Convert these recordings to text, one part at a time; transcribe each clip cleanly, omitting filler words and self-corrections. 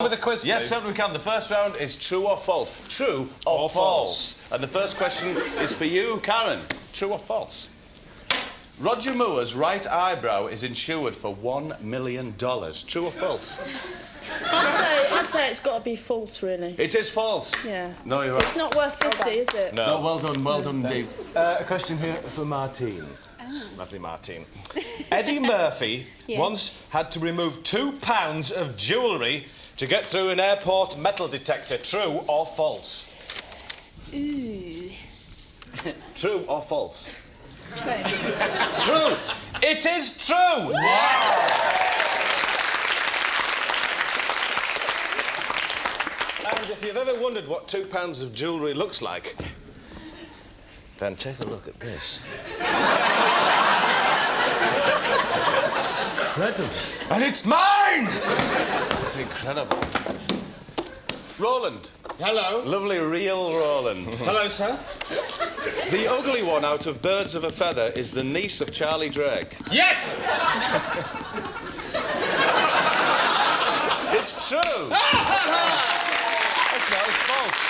With a quiz, yes, please. certainly we can. The first round is true or false. True or false? And the first question is for you, Karen. True or false? Roger Moore's right eyebrow is insured for $1 million. True or false? I'd say it's got to be false, really. It is false. Yeah. No, you're right. It's not worth 50, is it? No, well done indeed. A question here for Martine. Lovely Martine. Eddie Murphy once had to remove 2 pounds of jewellery to get through an airport metal detector. True or false? Ooh. True or false? True. True. It is true. Wow. And if you've ever wondered what 2 pounds of jewellery looks like, then take a look at this. It's incredible. And it's mine! It's incredible. Roland. Hello. Lovely, real Roland. Hello, sir. The ugly one out of Birds of a Feather is the niece of Charlie Drake. Yes! It's true. It's false.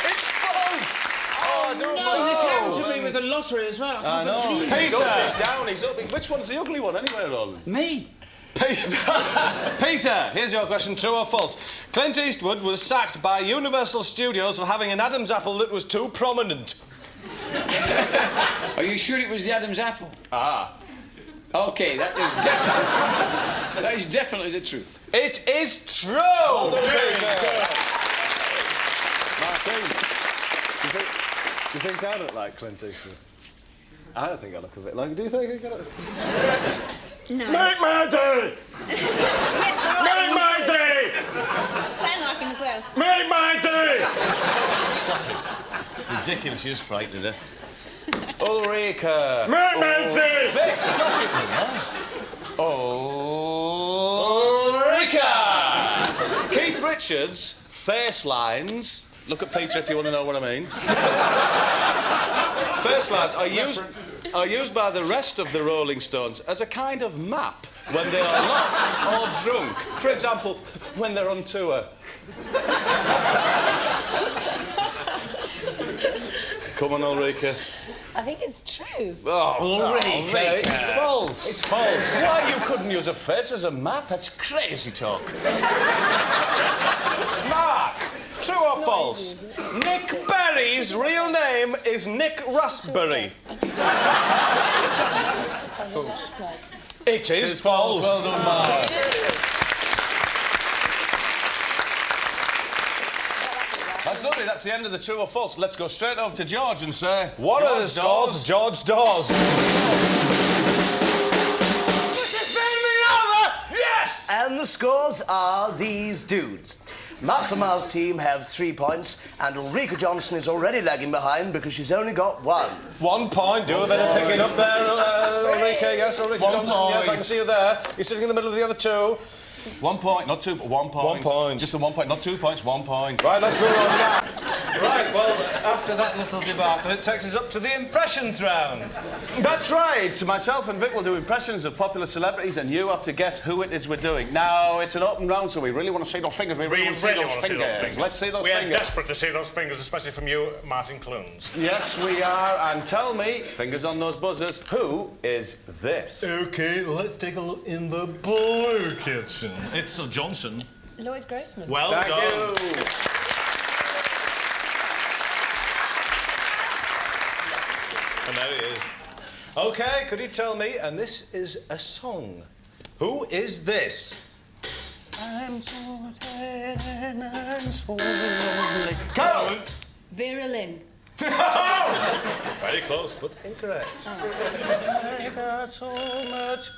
It's false. Oh, I don't know. This happened to me with the lottery as well. I know. Peter! He's down, he's up. Which one's the ugly one anyway, Roland? Me? Peter, here's your question, true or false? Clint Eastwood was sacked by Universal Studios for having an Adam's apple that was too prominent. Are you sure it was the Adam's apple? Ah. OK, that is definitely the truth. It is true! Martin, do you think I look like Clint Eastwood? I don't think I look a bit like... Do you think I look... No. Make my day! Yes, all right. Make my day! Sound like him as well. Make my day! Stop it. Ridiculous, you just frightened her. Ulrika! Make my day! Vic, stop it! Ulrika! Keith Richards' face lines... Look at Peter if you want to know what I mean. Face lines are used by the rest of the Rolling Stones as a kind of map when they are lost or drunk. For example, when they're on tour. Come on, Ulrika. I think it's true. Oh, Ulrika. It's false. It's false. Why you couldn't use a face as a map? That's crazy talk. Mark, true or false? Nick Berry's real name is Nick Raspberry. False. It is false. Well done, Mark. That's lovely. That's the end of the true or false. Let's go straight over to George and say... What are the scores? George Dawes. Yes! And the scores are these dudes. Mark Lamar's team have 3 points, and Ulrika Johnson is already lagging behind because she's only got 1. 1 point. Do a bit of picking up there, Ulrika. Yes, Ulrika Johnson. point. Yes, I can see you there. You're sitting in the middle of the other two. 1 point, not 2, but 1 point. 1 point. Just the 1 point, not 2 points, 1 point. Right, let's move on now. Right, well, after that little debacle, it takes us up to the impressions round. That's right. Myself and Vic will do impressions of popular celebrities, and you have to guess who it is we're doing. Now, it's an open round, so we really want to see those fingers. We really want to see those fingers. Let's see those We are fingers. desperate to see those fingers, especially from you, Martin Clunes. Yes, we are. And tell me, fingers on those buzzers, who is this? OK, let's take a look in the blue kitchen. It's Sir Johnson. Lloyd Grossman. Well Thank done. you. And there he is. OK, could you tell me, and this is a song, who is this? I'm so tired and I'm so lonely. Carol! Vera Lynn. Very close, but incorrect. I got so much...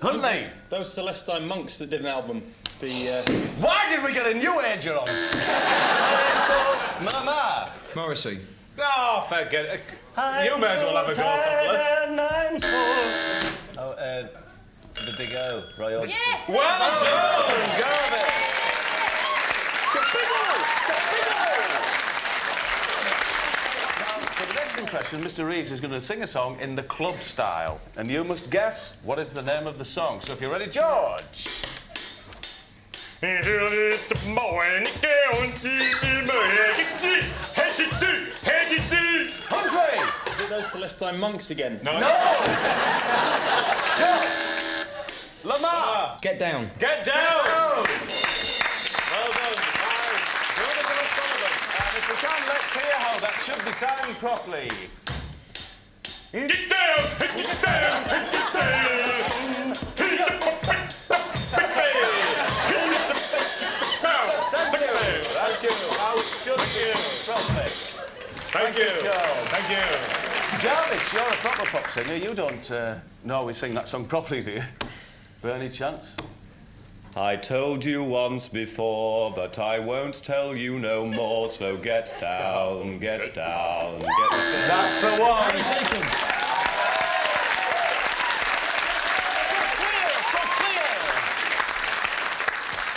Huntley! Those Celestine monks that did an album. Why did we get a new ager on? Mama! Morrissey. Oh, forget it. You may as well have a go, Butler. Oh, the Big O, Roy Orbison. Yes! Well done, Jarvis! For the next impression, Mr. Reeves is going to sing a song in the club style, and you must guess what is the name of the song. So if you're ready, George. Humphrey! Is it those Celestine monks again? No. Lamar! Get down. Get down! Well done. Beautiful and Sullivan. And if we can, let's hear how that should be sang properly. Get down! Get down! Get Thank you. How it should be properly. Thank you. Joe. Thank you. Jarvis, you're a proper pop singer. You don't know we sing that song properly, do you? By any chance? I told you once before, but I won't tell you no more. So get down, get down, get down. That's the one.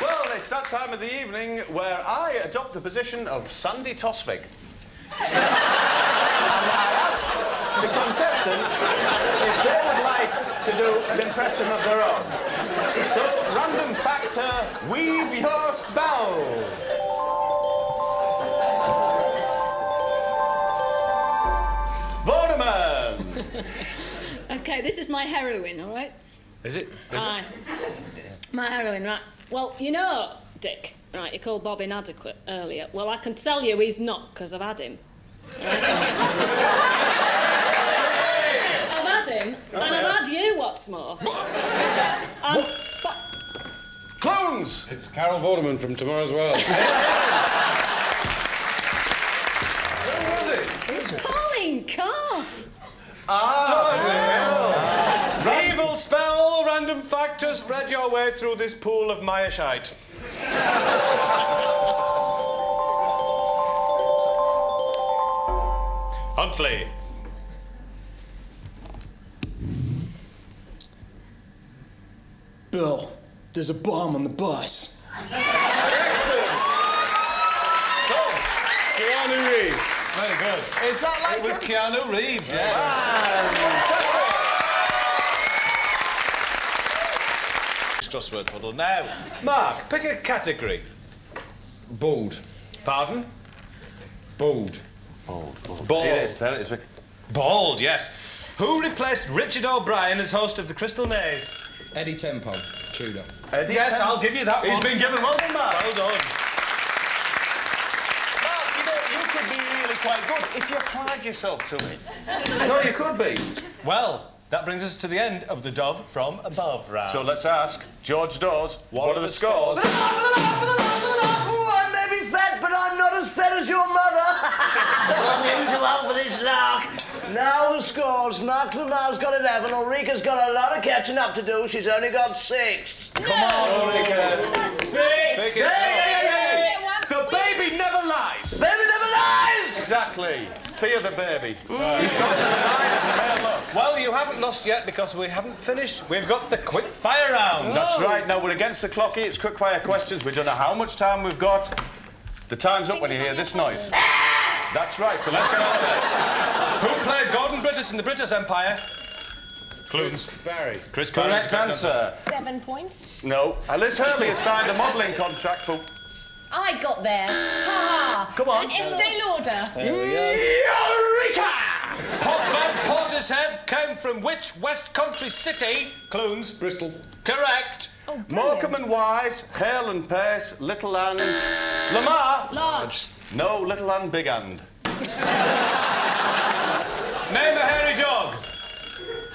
Well, it's that time of the evening where I adopt the position of Sandy Tosvig. And I ask the contestants if they would like to do an impression of their own. So, random factor, weave your spell. Vorderman! Okay, this is my heroine, all right? Is it? Aye. My heroine, right. Well, you know, Dick, right, you called Bob inadequate earlier. Well, I can tell you he's not, because I've had him. Right? I've had him, and I've had you, what's more. Clones! It's Carol Vorderman from Tomorrow's World. Who was it? Pauline Calf. Evil spell, random factor, spread your way through this pool of Maya shite. Huntley. Bill, there's a bomb on the bus. Excellent. Keanu Reeves. Very good. Is that like It was Keanu Reeves, yeah. Crossword puddle. Now, Mark, pick a category. Bald. Pardon? Bald. Bald. It is, there it is. Bald, yes. Who replaced Richard O'Brien as host of the Crystal Maze? Eddie Temple. Tudor. Yes, I'll give you that one. He's been given well done, Mark. Well done. Mark, you could be really quite good if you applied yourself to it. No, you could be. Well, that brings us to the end of the Dove from Above round. So let's ask George Dawes, what are the scores? I may be fat, but I'm not as fat as your mother. I'm in too old for this lark. Now the scores. Mark Lamar's got 11. Ulrika's got a lot of catching up to do. She's only got 6. Come on, Ulrika. That's The baby never lies. Baby never lies! Exactly. Fear the baby. He's got to deny it, may look. Well, you haven't lost yet because we haven't finished. We've got the quick fire round. That's right. Now we're against the clocky. It's quick fire questions. We don't know how much time we've got. The time's up when you hear this noise. That's right. So let's get on with it. Who played Gordon Brittis in the British Empire? Clues. Barry. Chris Barry. correct answer. 7 points. No. Liz Hurley has signed a modelling contract for. I got there. Ha! Come on. Estee Lauder. Eureka! Portishead came from which West Country city? Clunes. Bristol. Correct. Morecambe and Wise, Hale and Pace, Little and Lamar. Large. No, Little and Big and. Name a hairy dog.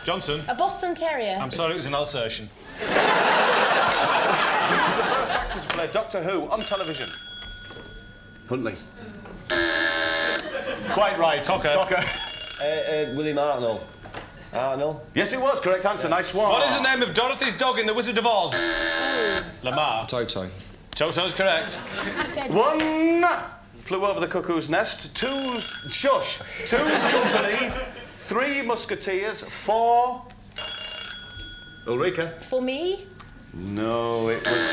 Johnson. A Boston Terrier. I'm sorry, it was an Alsatian. Who's the first actor to play Doctor Who on television? Huntley. Quite right. Cocker. William Arnold. Arnold? Yes, it was. Correct answer. Nice one. What is the name of Dorothy's dog in The Wizard of Oz? Lamar. Toto. Toto's correct. One flew over the cuckoo's nest. Two's company. 3 musketeers. 4. Ulrika. For me. No, it was.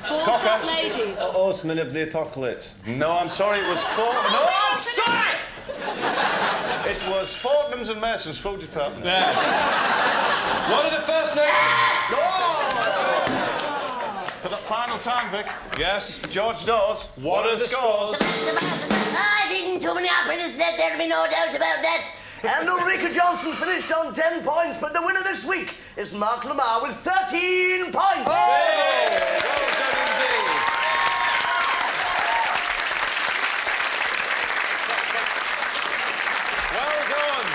4 Cocker. fat ladies. Horseman of the Apocalypse. No, I'm sorry. It was 4. No, I'm sorry. It was Fortnum's and Mason's food department. Yes. What are the first names? For the final Final time, Vic. Yes. George Dawes, what are the scores? I think too many apples said there'll be no doubt about that. And Ulrika Johnson finished on 10 points, but the winner this week is Mark Lamar with 13 points. Well done indeed. Well done,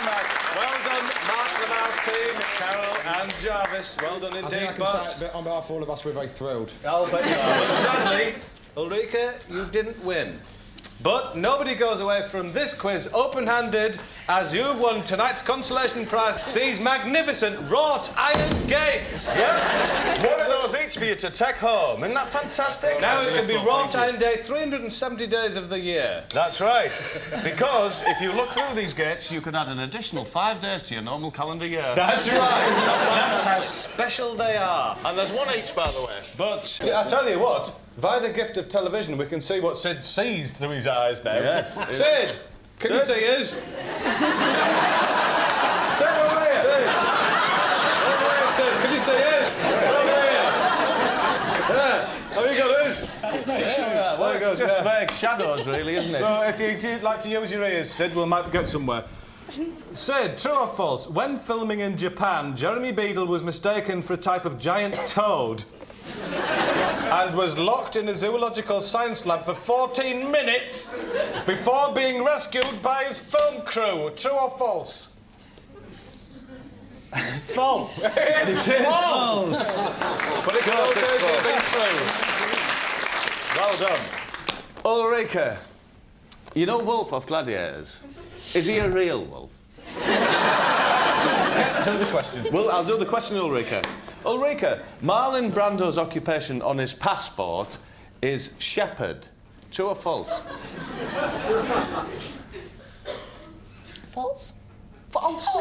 Mark. Well done, Mark Lamar's team, Carol and Jarvis. Well done indeed. I think I can say it on behalf of all of us, we're very thrilled. I'll bet you are. But sadly, Ulrika, you didn't win. But nobody goes away from this quiz open-handed, as you've won tonight's consolation prize, these magnificent wrought iron gates. Yeah. One of those each for you to take home. Isn't that fantastic? Now it can be wrought iron day 370 days of the year. That's right. Because if you look through these gates, you can add an additional 5 days to your normal calendar year. That's right. That's how special they are. And there's one each, by the way. But I tell you what, via the gift of television, we can see what Sid sees through his eyes now. Yes. Sid, can you see us? Sid, over here. Sid. Over here, Sid. Can you see us? Over here. Yeah. Have you got us? Yeah, well, it's just vague shadows, really, isn't it? So if you'd like to use your ears, Sid, we might get somewhere. Sid, true or false? When filming in Japan, Jeremy Beadle was mistaken for a type of giant toad and was locked in a zoological science lab for 14 minutes before being rescued by his film crew. True or false? False. It is false. But it can also be true. Well done. Ulrika, you know Wolf of Gladiators? Is he a real wolf? Do the question. Well, I'll do the question, Ulrika. Ulrika, Marlon Brando's occupation on his passport is shepherd. True or false? False? False.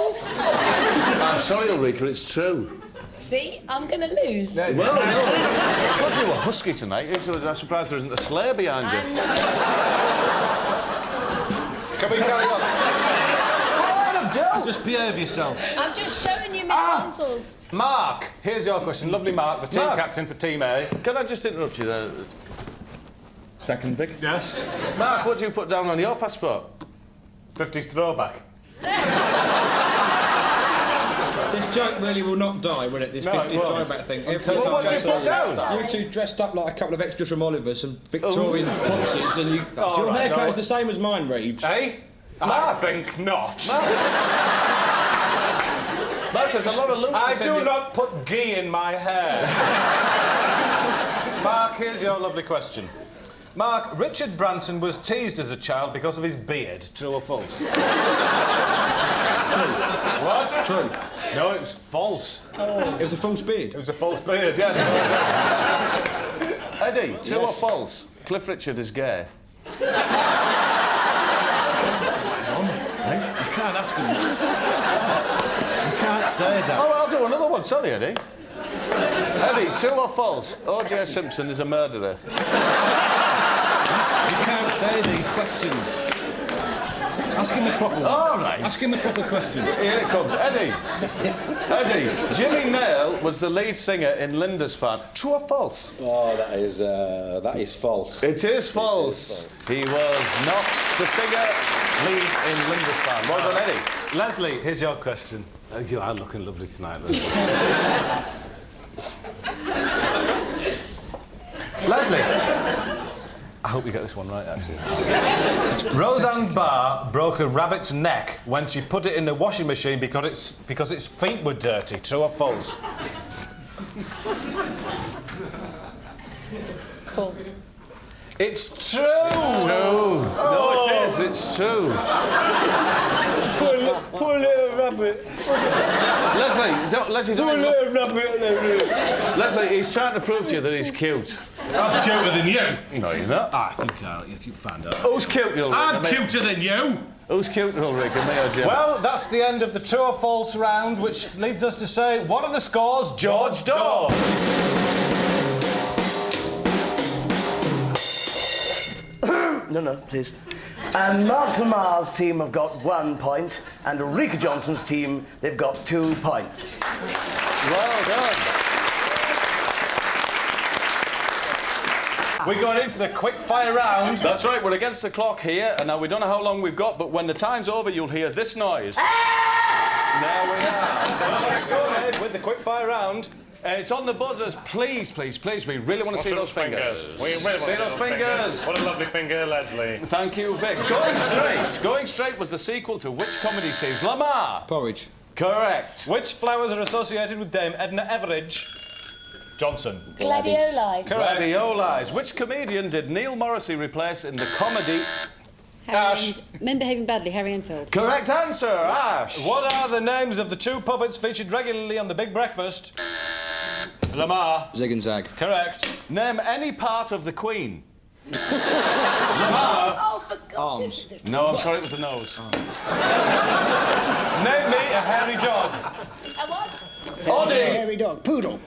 I'm sorry, Ulrika, it's true. See, I'm going to lose. Well, no. I thought you were husky tonight. I'm surprised there isn't a sleigh behind you. Can we carry on? Just behave yourself. I'm just showing you my tonsils. Mark, here's your question. Lovely Mark, the team Mark. captain for Team A. Can I just interrupt you there? Second, Vic? Yes? Mark, what do you put down on your passport? 50s throwback. This joke really will not die, will it? This No, it 50s won't. throwback thing. Well, Every time what did you put down? You two dressed up like a couple of extras from Oliver's and Victorian ponces, and you. Oh, your right, haircut oh. is the same as mine, Reeves. Eh? I think not. Mark, there's a lot of looseness I in do your... not put ghee in my hair. Mark, here's your lovely question. Mark, Richard Branson was teased as a child because of his beard. True or false? True. What? True. No, it was false. Oh. It was a false beard. It was a false beard, yes. Eddie, true or false? Cliff Richard is gay. You can't ask him that. You can't say that. Oh, I'll do another one. Sorry, Eddie. Eddie, true or false? O.J. Simpson is a murderer. You can't say these questions. Ask him a proper one. All right. Ask him a proper question. Here it comes. Eddie. Eddie, Jimmy Nail was the lead singer in Lindisfarne. True or false? Oh, that is false. It is false. He was not the singer lead in Lindisfarne. Well done, Eddie. Leslie, here's your question. Oh, you are looking lovely tonight, Leslie. Leslie. I hope you get this one right, actually. Roseanne Barr broke a rabbit's neck when she put it in the washing machine because its feet were dirty. True or false? False. It's true! No. No, it is. It's true. Poor little rabbit. Leslie, don't... Leslie, he's trying to prove to you that he's cute. I'm cuter than you. No, you're not. I think you'll find out. Who's cute, Ulrika? I'm cuter than you. Who's cute, Ulrika, me or Jim? Well, that's the end of the true or false round, which leads us to say, what are the scores? George Dawes. No, please. And Mark Lamar's team have got 1 point, and Ulrika Johnson's team, they've got 2 points. Well done. We're going in for the quick fire round. That's right, we're against the clock here, and now we don't know how long we've got, but when the time's over, you'll hear this noise. There we are. So let's go ahead with the quick fire round. It's on the buzzers. Please, please, please, we really want to see those fingers. We really want to see those fingers. What a lovely finger, Leslie. Thank you, Vic. Going Straight was the sequel to which comedy series? Lamar. Porridge. Correct. Which flowers are associated with Dame Edna Everage? Johnson. Gladiolus. Correct. Gladiolus. Which comedian did Neil Morrissey replace in the comedy? Ash. Men behaving badly, Harry Enfield. Correct answer, Ash. What are the names of the two puppets featured regularly on The Big Breakfast? Lamar. Zig and Zag. Correct. Name any part of the Queen. Lamar. Oh, for God's Arms. No, I'm sorry, it was the nose. Name me a hairy dog. A what? Oddie. Hairy dog. Poodle.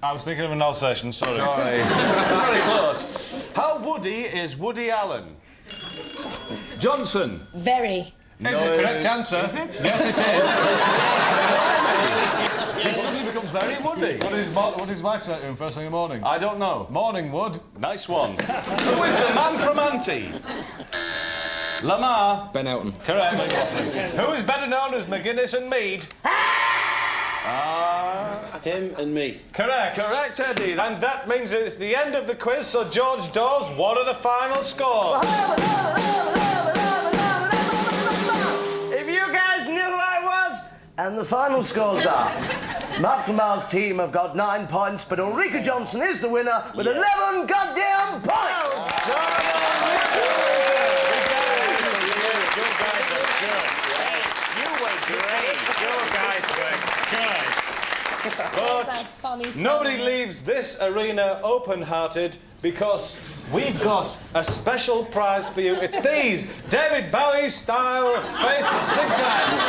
I was thinking of an Alsatian, sorry. Sorry. Very close. How woody is Woody Allen? Johnson. Very. Is it correct answer? Is it? Yes, it is. He suddenly becomes very woody. What does his wife say to him first thing in the morning? I don't know. Morning, Wood. Nice one. Who is the man from Auntie? Lamar. Ben Elton. Correct. Who is better known as McGuinness and Mead? Him and me. Correct. Correct, Eddie. And that means it's the end of the quiz, so George Dawes, what are the final scores? If you guys knew who I was, and the final scores are... Mark Lamar's team have got 9 points, but Ulrika Johnson is the winner with 11 goddamn points! But nobody leaves this arena open-hearted because we've got a special prize for you. It's these David Bowie-style face zigzags.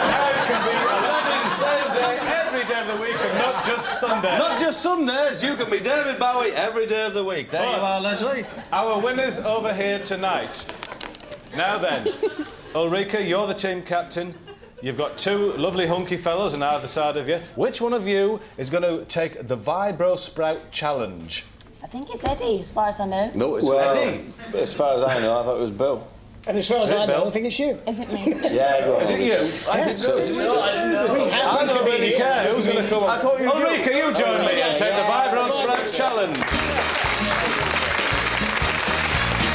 Now it can be a loving same day every day of the week and not just Sunday. Not just Sundays, you can be David Bowie every day of the week. There you are, Leslie. Our winners over here tonight. Now then, Ulrika, you're the team captain. You've got two lovely hunky fellows on either side of you. Which one of you is going to take the Vibro Sprout Challenge? I think it's Eddie, as far as I know. No, it's Eddie. As far as I know, I thought it was Bill. And as far as I know, I think it's you. Is it me? Yeah, go on. Is it you? I think so. I don't really care who's going to come on. I thought you were Ulrika, you join me and take the Vibro Sprout Challenge.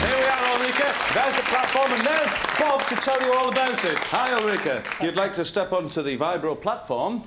Here we are, Ulrika. There's the platform and there's Bob to tell you all about it. Hi, Ulrika. You'd like to step onto the Vibro platform.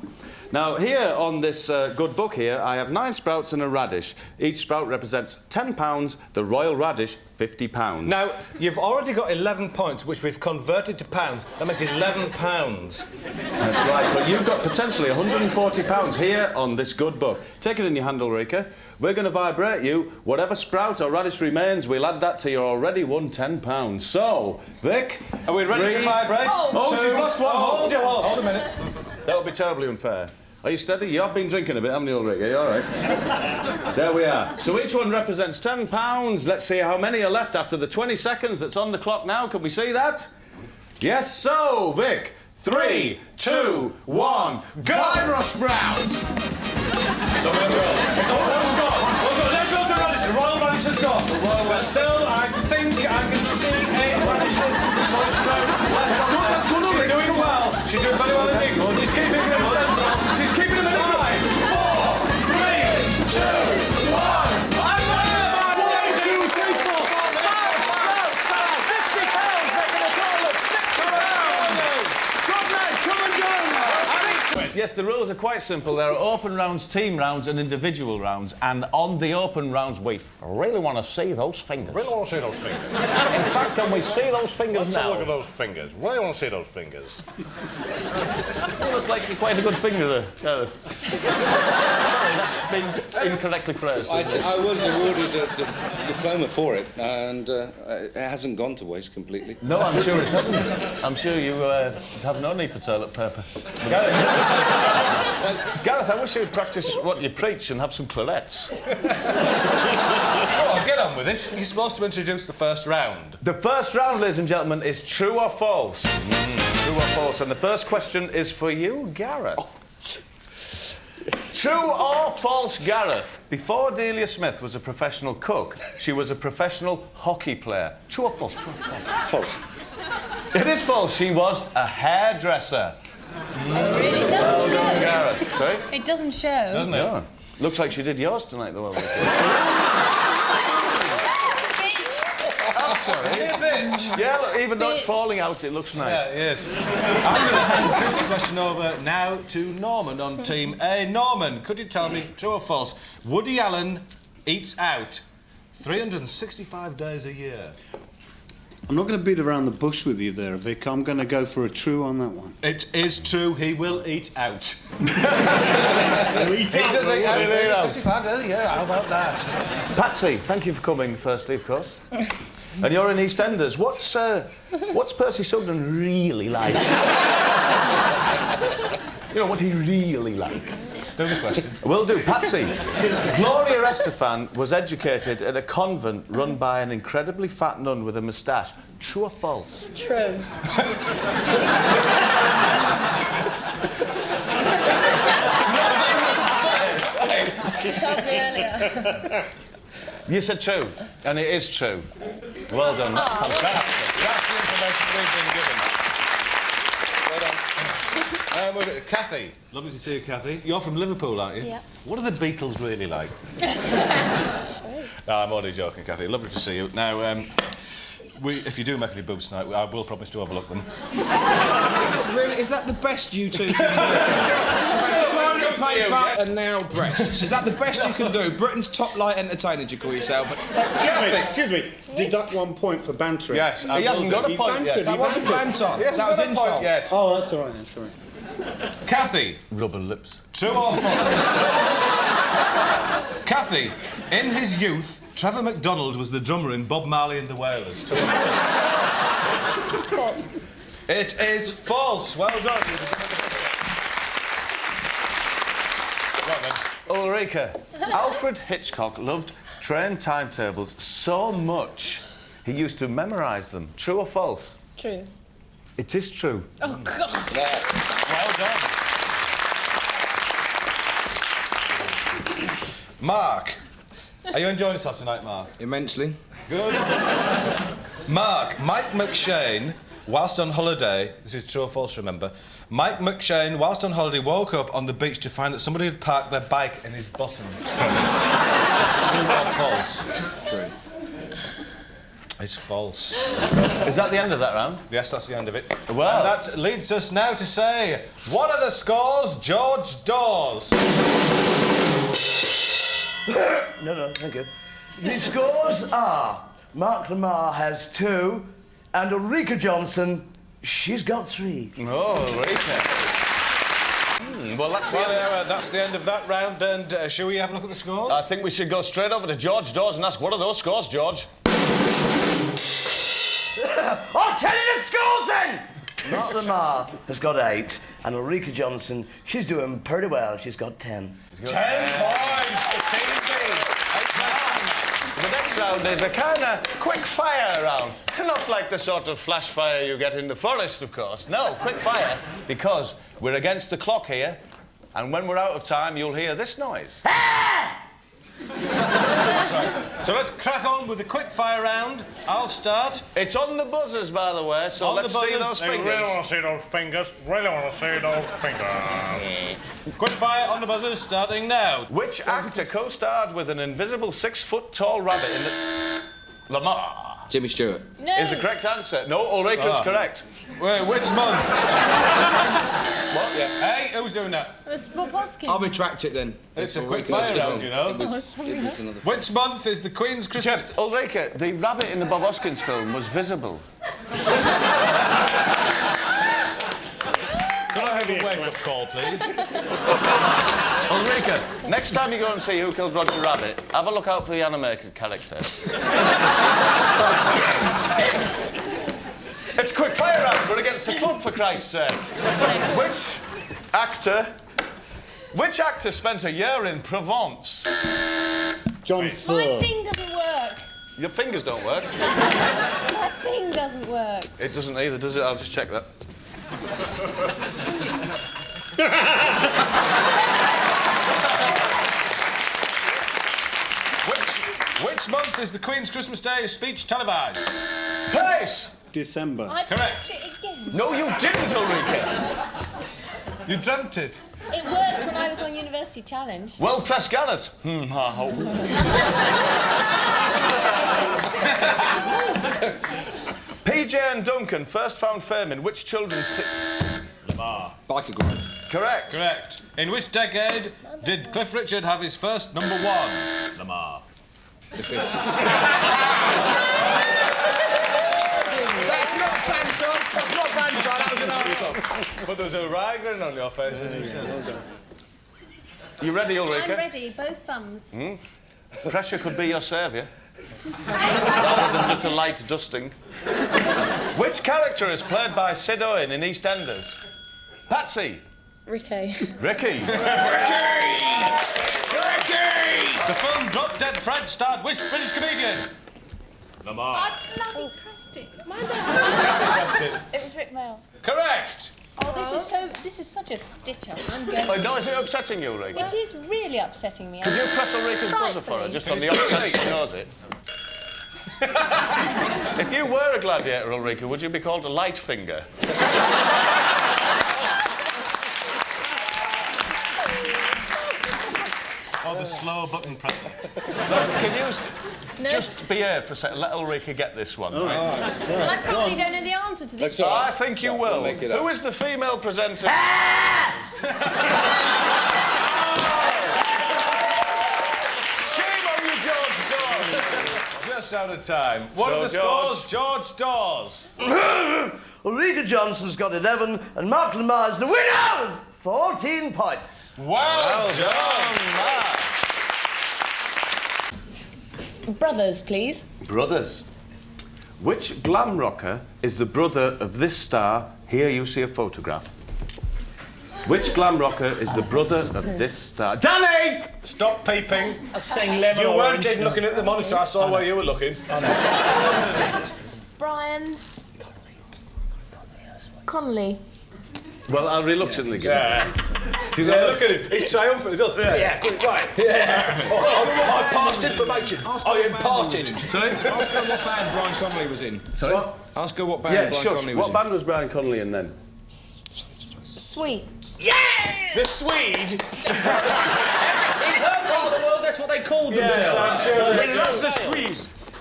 Now, here on this good book here, I have 9 sprouts and a radish. Each sprout represents £10, the royal radish, £50. Now, you've already got 11 points, which we've converted to pounds. That makes £11. That's right, but you've got potentially £140 here on this good book. Take it in your hand, Ulrika. We're going to vibrate you. Whatever sprout or radish remains, we'll add that to your already won £10. So, Vic... Are we ready to vibrate? Oh, she's lost one. Hold your horse. Hold a minute. That would be terribly unfair. Are you steady? You have been drinking a bit, haven't you, Ulrika? You all right? There we are. So each one represents £10. Let's see how many are left after the 20 seconds that's on the clock now. Can we see that? Yes, so, Vic. 3, 2, 1, go! Vibro Sprout! Let's go the radish. The royal radish has gone. But still, I think I can see 8 radishes. So it's close. That's good, She's doing well. She's doing very well indeed. She's keeping them central. She's keeping them in the line. 4, 3, 2, 1. Yes, the rules are quite simple. There are open rounds, team rounds and individual rounds. And on the open rounds, we really want to see those fingers. Really want to see those fingers. In fact, can we see those fingers Let's now? have a look at those fingers. Really want to see those fingers. You look like you're quite a good fingerer. Sorry, that's been incorrectly phrased. I was awarded a diploma for it, and it hasn't gone to waste completely. No, I'm sure it hasn't. I'm sure you have no need for toilet paper. Gareth, I wish you would practice what you preach and have some clarets. Oh, get on with it. You're supposed to introduce the first round. The first round, ladies and gentlemen, is true or false. True or false. And the first question is for you, Gareth. True or false, Gareth? Before Delia Smith was a professional cook, she was a professional hockey player. True or false? True or false? False. It is false. She was a hairdresser. Really? It doesn't show. Gareth, sorry? It doesn't show. Doesn't it? Yeah. Looks like she did yours tonight, though. I'm sorry. Yeah, look, even though it's falling out, it looks nice. Yeah, it is. I'm going to hand this question over now to Norman on Team A. Norman, could you tell me, true or false, Woody Allen eats out 365 days a year? I'm not going to beat around the bush with you there, Vic. I'm going to go for a true on that one. It is true. He will eat out. He does eat out. 365 days a year. How about that? Patsy, thank you for coming, firstly, of course. And you're in EastEnders. What's Percy Sugden really like? You know, what's he really like? Do the question. Will do. Patsy. Gloria Estefan was educated at a convent run by an incredibly fat nun with a moustache. True or false? True. You said true, and it is true. Well done. That's fantastic. That's the information we've been given. Well done. Kathy. Lovely to see you, Kathy. You're from Liverpool, aren't you? Yeah. What are the Beatles really like? No, I'm only joking, Kathy. Lovely to see you. Now, if you do make any boobs tonight, I will promise to overlook them. Really? Is that the best you two can do? Toilet paper and now breasts. Is that the best you can do? Britain's top light entertainer, do you call yourself? Excuse me. Deduct 1 point for bantering. Yes, he hasn't got a point yet. That wasn't banter. That was insult. Yet. Oh, that's all right then, sorry. Kathy. Rubber lips. True or false? Kathy, in his youth, Trevor MacDonald was the drummer in Bob Marley and the Wailers. True or false? False. It is false. Well done. Right then. Ulrika. Alfred Hitchcock loved train timetables so much he used to memorise them. True or false? True. It is true. Oh, God. Well done. Mark. Are you enjoying yourself tonight, Mark? Immensely. Good. Mark, Mike McShane, whilst on holiday, this is true or false, remember, Mike McShane, whilst on holiday, woke up on the beach to find that somebody had parked their bike in his bottom. True or false? True. It's false. Is that the end of that round? Yes, that's the end of it. Well... And that leads us now to say, what are the scores, George Dawes? No, thank you. The scores are Mark Lamar has 2 and Ulrika Johnson, she's got 3. Oh, Ulrika. Well, That's the end of that round, and shall we have a look at the scores? I think we should go straight over to George Dawes and ask, what are those scores, George? I'll tell you the scores then! Mark Lamar has got 8 and Ulrika Johnson, she's doing pretty well, she's got 10. 10 points to Team B. The next round is a kind of quick fire round. Not like the sort of flash fire you get in the forest, of course. No, quick fire, because we're against the clock here, and when we're out of time, you'll hear this noise. So let's crack on with the quick fire round. I'll start. It's on the buzzers, by the way, so let's see those fingers. I really want to see those fingers. Really want to see those fingers. Quick fire on the buzzers, starting now. Which actor co-starred with an invisible 6-foot-tall rabbit in the... Lamar. Jimmy Stewart. No. Is the correct answer. No, Ulrika's correct. Wait, which month? What? Yeah. Hey, who's doing that? It's Bob Hoskins. I'll retract it then. It's a quick fire round, you know. It was another... Which month is the Queen's Christmas... Ulrika, the rabbit in the Bob Hoskins film was visible. Can I have a wake-up call, please? Ulrika, next time you go and see Who Killed Roger Rabbit, have a look out for the animated character. It's quick fire round. We're against the club, for Christ's sake. Which actor spent a year in Provence? John My Ford. thing doesn't work. Your fingers don't work. My thing doesn't work. It doesn't either, does it? I'll just check that. Which month is the Queen's Christmas Day speech televised? Place! December. I Correct. pressed it again. No, you didn't, Ulrika. You dreamt it. It worked when I was on University Challenge. Well pressed, Gareth. PJ and Duncan first found fame in which children's Lamar. Biker Grind. Correct. Correct. In which decade did Cliff Richard have his first number one? Lamar. That's not banter. That's not banter. That was an answer. But there's a rag grin on your face. You ready, Ulrika? I'm ready. Both thumbs. Pressure could be your saviour. Rather than just a light dusting. Which character is played by Sid Owen in EastEnders? Patsy. Ricky. Ricky. The film Drop Dead Fred starred which British comedian? Lamar. I bloody pressed it. It was Rick Mail. Correct. Oh, this is such a stitch-up. I'm going. Oh, no, is it upsetting you, Ulrika? It is really upsetting me. Could you press Ulrika's buzzer for her, just on the off chance she knows it? If you were a gladiator, Ulrika, would you be called a light finger? Or the slow button presser. Can you just behave for a second? Let Ulrika get this one. Well, I probably don't know the answer to this. I think you will. Make it up. Who is the female presenter? Shame on you, George Dawes. Just out of time. What are the scores? George Dawes. Ulrika Johnson's got 11 and Mark Lamar's the winner! 14 points. Well done, Mark. Brothers, please. Brothers. Which glam rocker is the brother of this star? Here you see a photograph. Which glam rocker is the brother of this star? Danny! Stop peeping. I'm saying lemon You or weren't orange. even looking at the monitor. I saw where you were looking. Brian. Connolly. Well, I'll reluctantly give Yeah. Look at him. He's triumphant. Yeah, good, right. Yeah. I passed information. I imparted. Sorry? Ask her what band Brian Connolly was in. Sorry? Ask her what band Yeah, Brian shush. Connolly was What band was Brian Connolly in then? Sweet. The Swede. In her part of the world, that's what they called Yes, I'm themselves. sure. That's the Swede.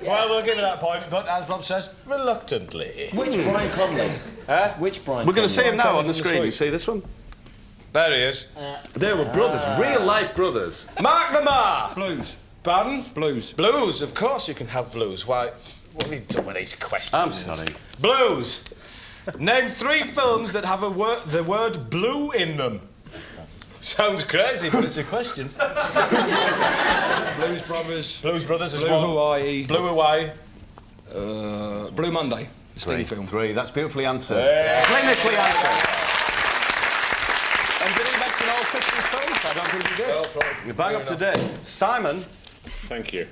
Well, we'll give it that point, but as Bob says, reluctantly. Which Brian Connolly? Huh? Which Brian We're going to see him now Connolly on the from the screen. You Swede. see this one? There he is. They were brothers, real-life brothers. Mark Lamar. Blues. Pardon? Blues. Blues, of course you can have blues. Why? What have you done with these questions? I'm sorry. Blues. Name 3 films that have the word blue in them. Sounds crazy, but it's a question. Blues Brothers. Blues Brothers is Blue one. Hawaii. Blue Hawaii. Blue Monday. The Sting film. 3. That's beautifully answered. Clinically answered. And did he mention all 50 films? I don't think he did. Well, probably. You're bang up to date. Simon. Thank you.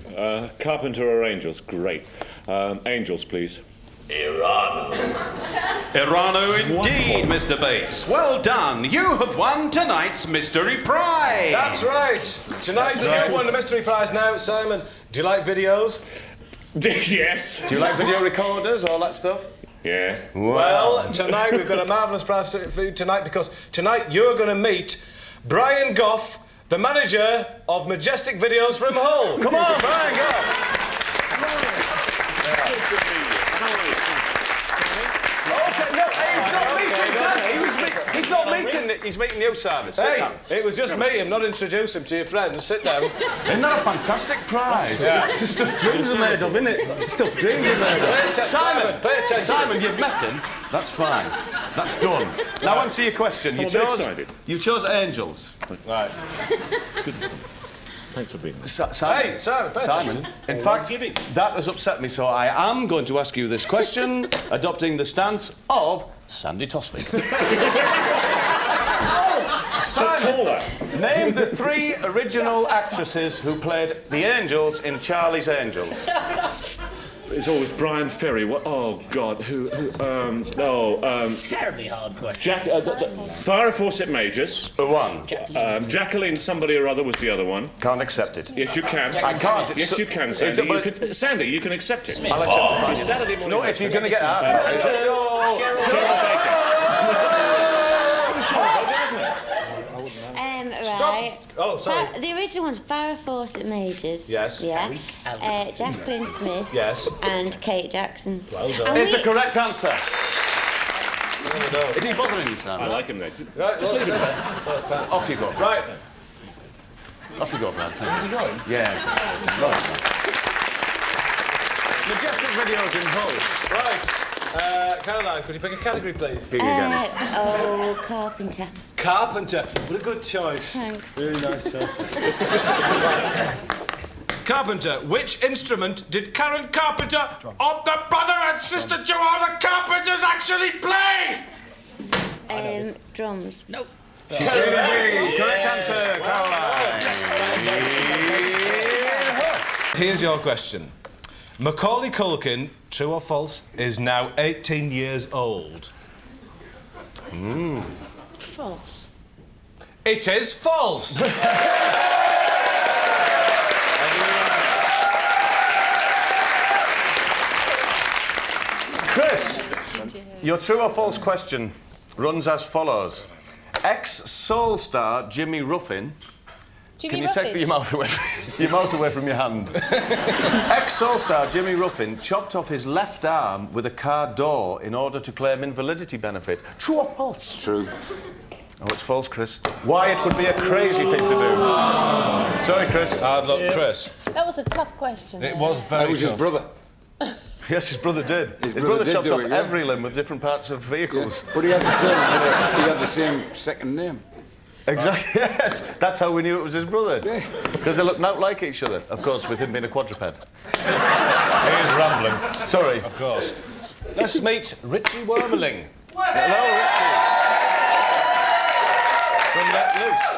Carpenter or Angels? Great. Angels, please. Irano. Irano indeed, Mr. Bates. Well done. You have won tonight's mystery prize. That's right. Tonight you won the mystery prize now, Simon. Do you like videos? Yes. Do you like video recorders, all that stuff? Yeah. Well, tonight we've got a marvellous prize for you tonight because tonight you're going to meet Brian Goff, the manager of Majestic Videos from Hull. Come on, Brian Goff. Okay, no, he's not meeting Danny. He's meeting you, Simon. Sit down. It was just meet him, not introduce him to your friends. Sit down. Isn't that a fantastic prize? Yeah. It's the stuff dreams are made of, isn't it? Stuff dreams are made of. Simon, pay attention. Simon, you've met him. That's fine. That's done. Now answer your question. I'm a bit excited. You chose Angels. Right. It's good. Thanks for being here. Hey, Simon, pay attention. Simon, in fact, that has upset me, so I am going to ask you this question, adopting the stance of Sandy Tosvig. Simon, name the 3 original actresses who played the Angels in Charlie's Angels. It's always Brian Ferry. What? Oh God, who? Terribly hard question. Jack. Fire Fawcett Majors. The one. Jacqueline somebody or other was the other one. Can't accept it. Yes, you can. I can't. Yes, you can, Sandy. Sandy, you can accept it. I'll accept it. Saturday morning. No, if you're going to get out. Cheryl Baker. Right. Oh, sorry. The original one's Farrah Fawcett Majors. Yes. Yeah. Jacqueline Smith. Yes. And Kate Jackson. Well done. It's the correct answer. No. Is he bothering you, Sam? I like him, Nick. Right, just leave it there. Off you go. Right. Off you go, Brad. Where's he going? Yeah. Right. Majestic videos in Hull. Right. Caroline, could you pick a category, please? Pick again. Carpenter. Carpenter. What a good choice. Thanks. Really nice choice. Carpenter. Which instrument did Karen Carpenter of the brother and sister to all the Carpenters actually play? Drums. Nope. Correct answer, Caroline. Here's your question. Macaulay Culkin, true or false, is now 18 years old. False. It is false. Chris, your true or false question runs as follows. Ex-Soul star Jimmy Ruffin... Can you take your mouth away from your hand? Ex-Soul star Jimmy Ruffin chopped off his left arm with a car door in order to claim invalidity benefit. True or false? True. Oh, it's false, Chris. Why it would be a crazy thing to do. Sorry, Chris. Hard luck, Chris. That was a tough question. It was very That was tough. his brother. Yes, his brother did. His brother did chopped do off it, yeah. every limb with different parts of vehicles. But he had the same second name. Exactly, yes. That's how we knew it was his brother. Yeah. Because they looked not like each other. Of course, with him being a quadruped. He is rambling. Sorry. Of course. Let's meet Richie Wormeling. Hello, From Let Loose.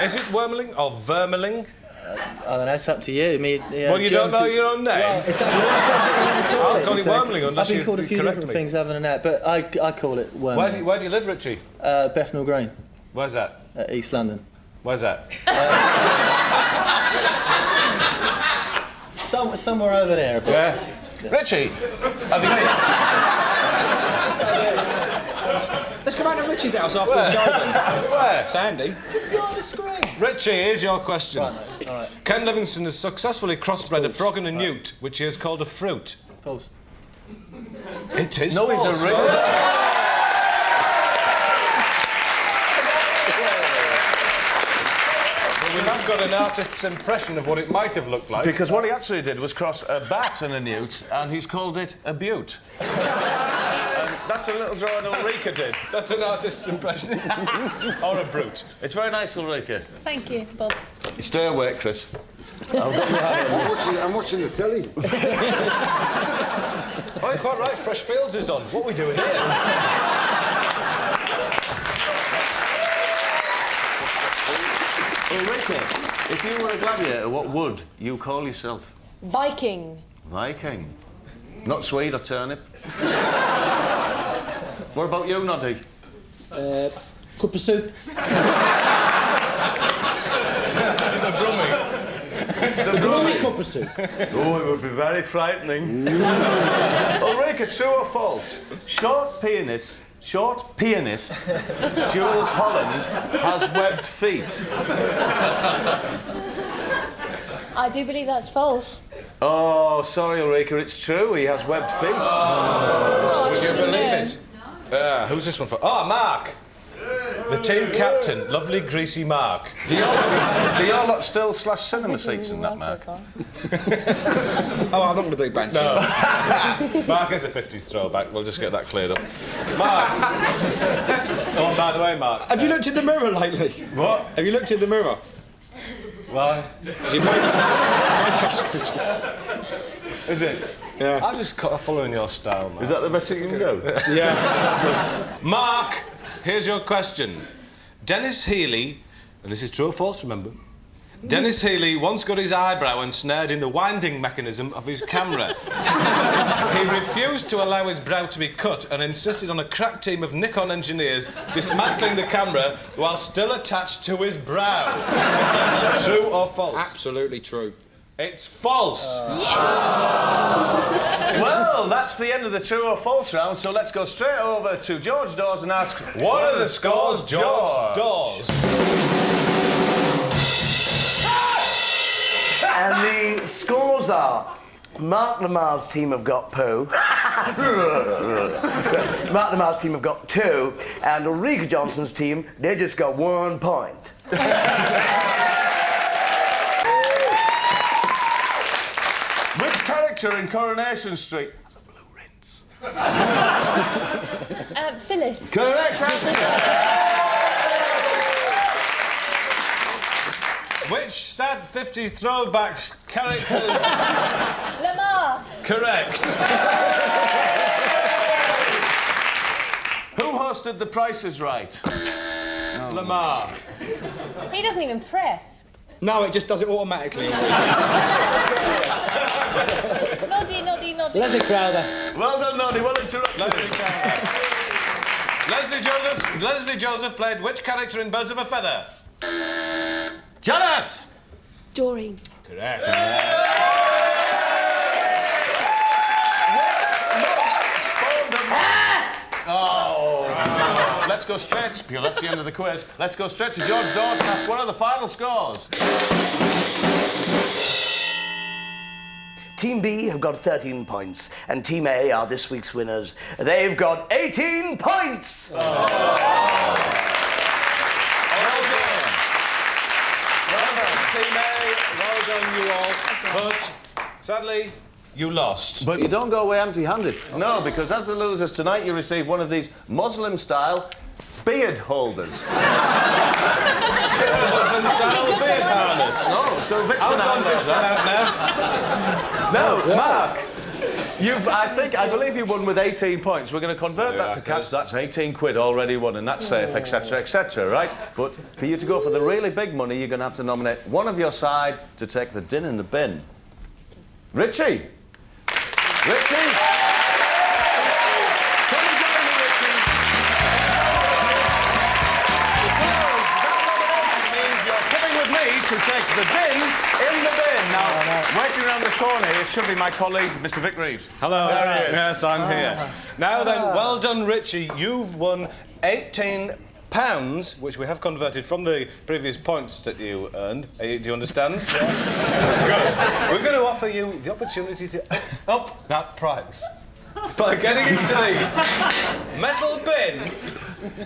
Is it Wormeling or Vermeling? I don't know, it's up to you. Well, you don't know your own name? Well, it's I'll call it Wormeling unless I've you been called a few correct different me. things other than that, but I call it Wormeling. Where do you live, Richie? Bethnal Green. Where's that? East London. Where's that? Somewhere over there. But Yeah. Richie, have you got Let's come out to Richie's house after the show then. Where? Sandy. just behind the screen. Richie, here's your question. Right, mate. All right. Ken Livingstone has successfully crossbred a frog and a newt, which he has called a fruit. False. It is No, false. he's a real... We've not got an artist's impression of what it might have looked like. Because what he actually did was cross a bat and a newt, and he's called it a butte. And that's a little drawing Ulrika did. That's an artist's impression. Or a brute. It's very nice, Ulrika. Thank you, Bob. Stay awake, Chris. I'm watching the telly. Oh, you're quite right, Fresh Fields is on. What are we doing here? Ulrika, if you were a gladiator, what would you call yourself? Viking. Viking. Not Swede or turnip. What about you, Noddy? Cup of soup. The Brummie. Cup of soup. Oh, it would be very frightening. Ulrika, true or false? Short pianist Jules Holland has webbed feet. I do believe that's false. Oh, sorry, Ulrika, it's true. He has webbed feet. Oh, Would you believe it? Who's this one for? Oh, Mark! The team captain, lovely greasy Mark. Do your lot still slash cinema seats in that, Mark? Oh, I'm not going to do banter. No. Mark is a 50s throwback. We'll just get that cleared up. Mark! Oh, and by the way, Mark... Have you looked in the mirror lately? What? Have you looked in the mirror? Why? Is it? Yeah. I'm just following your style, man. Is that the best thing you can do? Yeah. Mark, here's your question. Dennis Healy, and this is true or false, remember, Dennis Healy once got his eyebrow ensnared in the winding mechanism of his camera. He refused to allow his brow to be cut and insisted on a crack team of Nikon engineers dismantling the camera while still attached to his brow. True or false? Absolutely true. It's false. Well, that's the end of the true or false round, so let's go straight over to George Dawes and ask, What are the scores, George Dawes? And the scores are... Mark Lamar's team have got poo. Mark Lamar's team have got 2, and Ulrika Johnson's team, they just got 1 point. which character in Coronation Street has a blue rinse? Phyllis. Correct answer. Which sad 50s throwbacks characters? Lamar. Correct. Who hosted The Price is Right? Lamar. He doesn't even press. No, it just does it automatically. Noddy, noddy, noddy. Leslie Crowther. Well done, Noddy. Well interrupted. Leslie Joseph played which character in Birds of a Feather? Janice! Doreen. Correct. Let's go straight, because that's the end of the quiz. Let's go straight to George Dawes and ask what are the final scores? Team B have got 13 points, and Team A are this week's winners. They've got 18 points! Well done, Team A. Well done, you all. But, sadly, you lost. But you don't go away empty-handed. No, because as the losers tonight, you receive one of these Muslim-style beard holders. Muslim-style beard harness. Oh, so Vic's going to hand that out now. No, Mark. I believe you won with 18 points. We're going to convert that to cash. That's 18 quid already won, and that's safe, etc., etc., right? But for you to go for the really big money, you're going to have to nominate one of your side to take the din in the bin. Richie! Richie! Come and join me, Richie. Because that nomination means you're coming with me to take the din in the bin. Now, waiting around this corner here should be my colleague, Mr. Vic Reeves. Hello. There he is. Yes, I'm here. Now then, well done, Richie. You've won £18, which we have converted from the previous points that you earned. Do you understand? Good. We're going to offer you the opportunity to up that price by getting into the metal bin.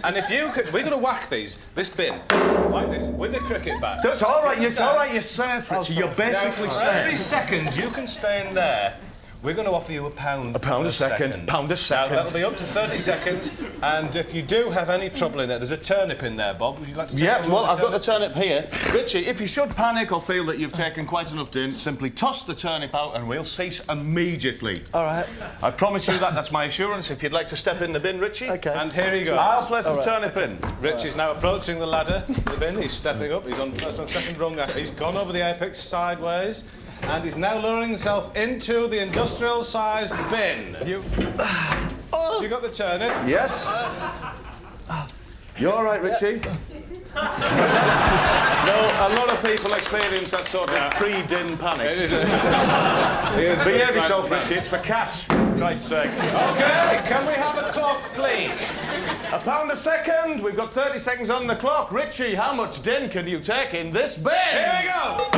And if you could, we're going to whack this bin like this with a cricket bat. It's all right. It's all right. You're safe, Richie. You're basically safe. Every second you can stay in there. We're going to offer you £1. A pound a second. Pound a second. Now, that'll be up to 30 seconds. And if you do have any trouble in there, there's a turnip in there, Bob. Would you like to take well, I've got the turnip here. Richie, if you should panic or feel that you've taken quite enough din, simply toss the turnip out and we'll cease immediately. All right. I promise you that. That's my assurance. If you'd like to step in the bin, Richie. Okay. And here he goes. I'll place the turnip in. Richie's now approaching the ladder, the bin. He's stepping up. He's on first and second rung. He's gone over the apex sideways. And he's now lowering himself into the industrial-sized bin. You got the turnip? Yes. You all right, Richie? No, a lot of people experience that sort of pre-din panic. It is Behave yourself, Richie. It's for cash. For Christ's sake. OK, can we have a clock, please? £1 a second. We've got 30 seconds on the clock. Richie, how much din can you take in this bin? Here we go.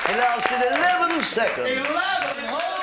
It lasted 11 seconds. 11 whole